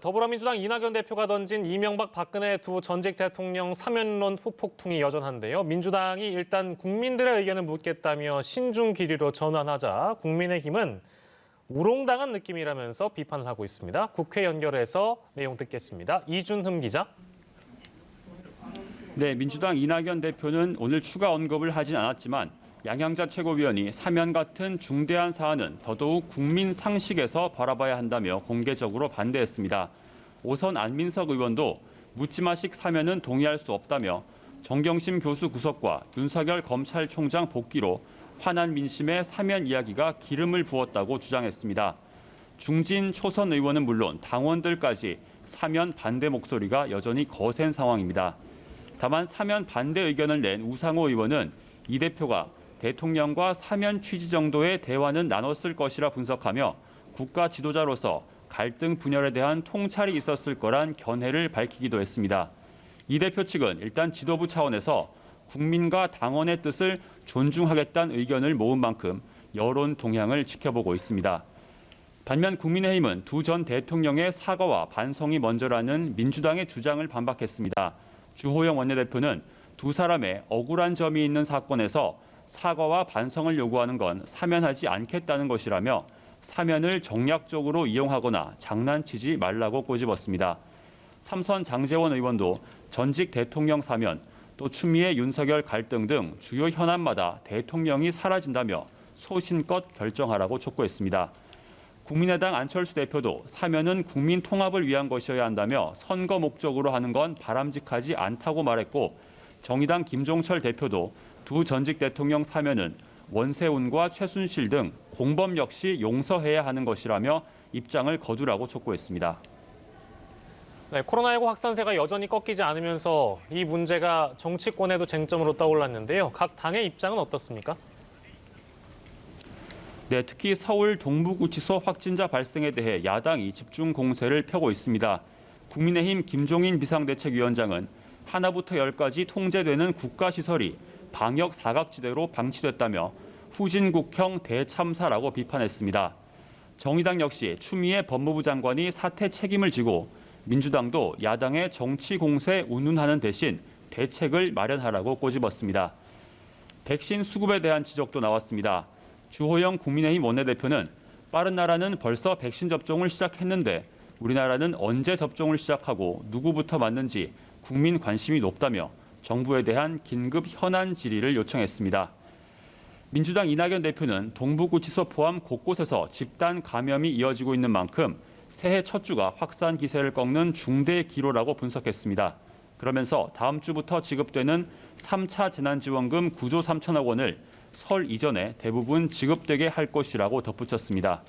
더불어민주당 이낙연 대표가 던진 이명박 박근혜 두 전직 대통령 사면론 후폭풍이 여전한데요. 민주당이 일단 국민들의 의견을 묻겠다며 신중 기류로 전환하자 국민의힘은 우롱당한 느낌이라면서 비판을 하고 있습니다. 국회 연결해서 내용 듣겠습니다. 이준흠 기자. 네, 민주당 이낙연 대표는 오늘 추가 언급을 하진 않았지만 양양자 최고위원이 사면 같은 중대한 사안은 더더욱 국민 상식에서 바라봐야 한다며 공개적으로 반대했습니다. 오선 안민석 의원도 묻지마식 사면은 동의할 수 없다며 정경심 교수 구속과 윤석열 검찰총장 복귀로 화난 민심에 사면 이야기가 기름을 부었다고 주장했습니다. 중진 초선 의원은 물론 당원들까지 사면 반대 목소리가 여전히 거센 상황입니다. 다만 사면 반대 의견을 낸 우상호 의원은 이 대표가 대통령과 사면 취지 정도의 대화는 나눴을 것이라 분석하며 국가 지도자로서 갈등 분열에 대한 통찰이 있었을 거란 견해를 밝히기도 했습니다. 이 대표 측은 일단 지도부 차원에서 국민과 당원의 뜻을 존중하겠다는 의견을 모은 만큼 여론 동향을 지켜보고 있습니다. 반면 국민의힘은 두 전 대통령의 사과와 반성이 먼저라는 민주당의 주장을 반박했습니다. 주호영 원내대표는 두 사람의 억울한 점이 있는 사건에서 사과와 반성을 요구하는 건 사면하지 않겠다는 것이라며 사면을 정략적으로 이용하거나 장난치지 말라고 꼬집었습니다. 삼선 장제원 의원도 전직 대통령 사면, 또 추미애 윤석열 갈등 등 주요 현안마다 대통령이 사라진다며 소신껏 결정하라고 촉구했습니다. 국민의당 안철수 대표도 사면은 국민 통합을 위한 것이어야 한다며 선거 목적으로 하는 건 바람직하지 않다고 말했고, 정의당 김종철 대표도 두 전직 대통령 사면은 원세훈과 최순실 등 공범 역시 용서해야 하는 것이라며 입장을 거두라고 촉구했습니다. 네, 코로나19 확산세가 여전히 꺾이지 않으면서 이 문제가 정치권에도 쟁점으로 떠올랐는데요. 각 당의 입장은 어떻습니까? 네, 특히 서울 동부구치소 확진자 발생에 대해 야당이 집중 공세를 펴고 있습니다. 국민의힘 김종인 비상대책위원장은 하나부터 열까지 통제되는 국가시설이 방역 사각지대로 방치됐다며 후진국형 대참사라고 비판했습니다. 정의당 역시 추미애 법무부 장관이 사태 책임을 지고 민주당도 야당의 정치 공세 운운하는 대신 대책을 마련하라고 꼬집었습니다. 백신 수급에 대한 지적도 나왔습니다. 주호영 국민의힘 원내대표는 빠른 나라는 벌써 백신 접종을 시작했는데 우리나라는 언제 접종을 시작하고 누구부터 맞는지 국민 관심이 높다며 정부에 대한 긴급 현안 질의를 요청했습니다. 민주당 이낙연 대표는 동부구치소 포함 곳곳에서 집단 감염이 이어지고 있는 만큼 새해 첫 주가 확산 기세를 꺾는 중대 기로라고 분석했습니다. 그러면서 다음 주부터 지급되는 3차 재난지원금 9조 3천억 원을 설 이전에 대부분 지급되게 할 것이라고 덧붙였습니다.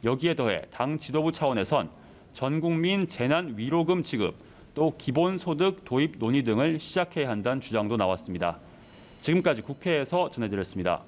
여기에 더해 당 지도부 차원에선 전국민 재난위로금 지급, 또 기본소득 도입 논의 등을 시작해야 한다는 주장도 나왔습니다. 지금까지 국회에서 전해드렸습니다.